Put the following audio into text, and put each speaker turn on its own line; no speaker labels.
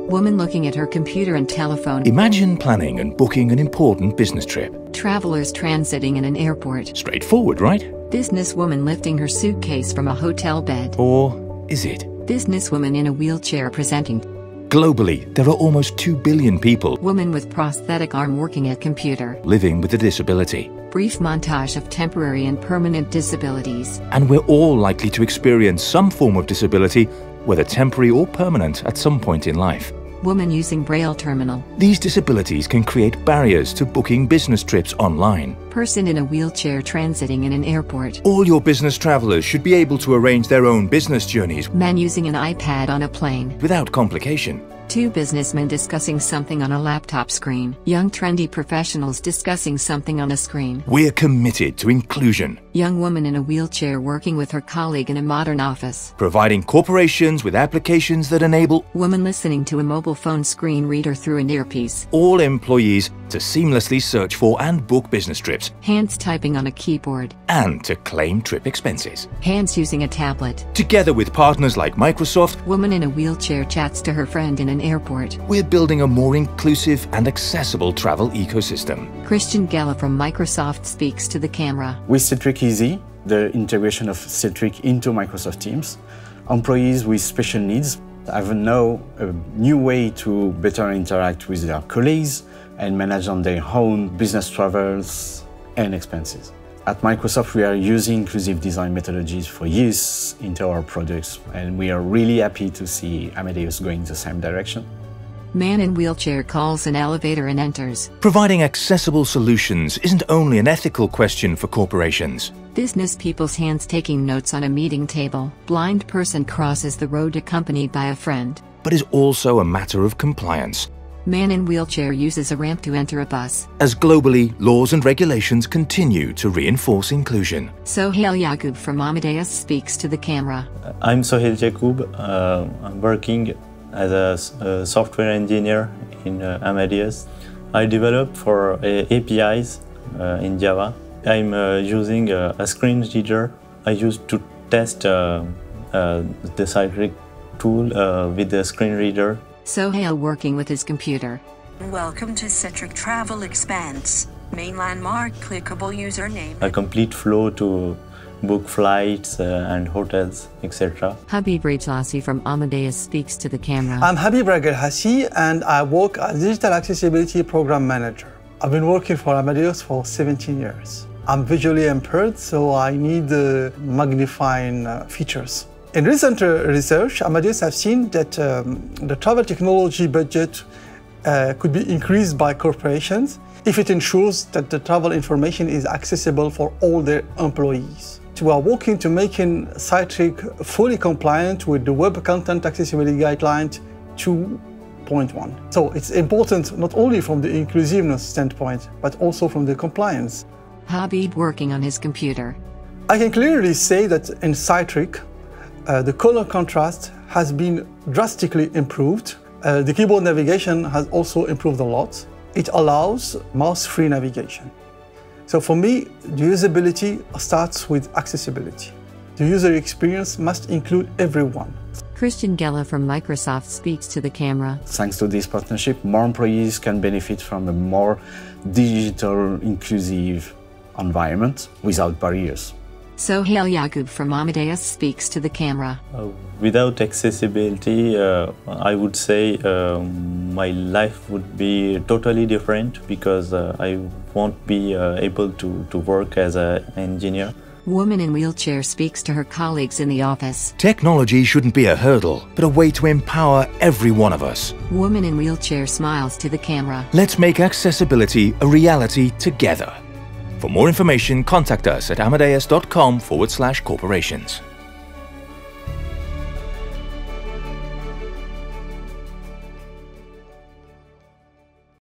Woman looking at her computer and telephone.
Imagine planning and booking an important business trip.
Travelers transiting in an airport.
Straightforward, right?
Businesswoman lifting her suitcase from a hotel bed.
Or is it?
Businesswoman in a wheelchair presenting.
Globally, there are almost 2 billion people
Woman with prosthetic arm working at computer.
living with a disability.
Brief montage of temporary and permanent disabilities.
And we're all likely to experience some form of disability, whether temporary or permanent, at some point in life.
Woman using Braille terminal.
These disabilities can create barriers to booking business trips online.
Person in a wheelchair transiting in an airport.
All your business travelers should be able to arrange their own business journeys
Man using an iPad on a plane.
without complication.
Two businessmen discussing something on a laptop screen. Young trendy professionals discussing something on a screen.
We're committed to inclusion,
Young woman in a wheelchair working with her colleague in a modern office.
providing corporations with applications that enable
Woman listening to a mobile phone screen reader through an earpiece.
all employees to seamlessly search for and book business trips
Hands typing on a keyboard.
and to claim trip expenses.
Hands using a tablet.
Together with partners like Microsoft,
Woman in a wheelchair chats to her friend in an airport.
we're building a more inclusive and accessible travel ecosystem.
Christian Gella from Microsoft speaks to the camera.
With Cytric Easy, the integration of Cytric into Microsoft Teams, employees with special needs have now a new way to better interact with their colleagues and manage on their own business travels and expenses. At Microsoft, we are using inclusive design methodologies for years into our products, and we are really happy to see Amadeus going the same direction.
Man in wheelchair calls an elevator and enters.
Providing accessible solutions isn't only an ethical question for corporations.
Business people's hands taking notes on a meeting table. Blind person crosses the road accompanied by a friend.
But is also a matter of compliance.
Man in wheelchair uses a ramp to enter a bus.
As globally, laws and regulations continue to reinforce inclusion.
Sohail Yaqub from Amadeus speaks to the camera.
I'm Sohail Yaqub. I'm working as a software engineer in Amadeus. I develop for APIs in Java. I'm using a screen reader. I used to test the Cytric tool with the screen reader.
Sohail working with his computer.
Welcome to Cytric Travel Expense. Main landmark, clickable username.
A complete flow to book flights and hotels, etc.
Habib Rajlasi from Amadeus speaks to the camera.
I'm Habib Rajlasi and I work as Digital Accessibility Program Manager. I've been working for Amadeus for 17 years. I'm visually impaired, so I need magnifying features. In recent research, Amadeus have seen that the travel technology budget could be increased by corporations if it ensures that the travel information is accessible for all their employees. We are working to making Cytric fully compliant with the Web Content Accessibility Guideline 2.1. So it's important not only from the inclusiveness standpoint, but also from the compliance.
Habib working on his computer.
I can clearly say that in Cytric, the color contrast has been drastically improved. The keyboard navigation has also improved a lot. It allows mouse-free navigation. So for me, the usability starts with accessibility. The user experience must include everyone.
Christian Gella from Microsoft speaks to the camera.
Thanks to this partnership, more employees can benefit from a more digital, inclusive environment without barriers.
Sohail Yaqub from Amadeus speaks to the camera.
Without accessibility, I would say my life would be totally different because I won't be able to work as an engineer.
Woman in wheelchair speaks to her colleagues in the office.
Technology shouldn't be a hurdle, but a way to empower every one of us.
Woman in wheelchair smiles to the camera.
Let's make accessibility a reality together. For more information, contact us at amadeus.com/corporations.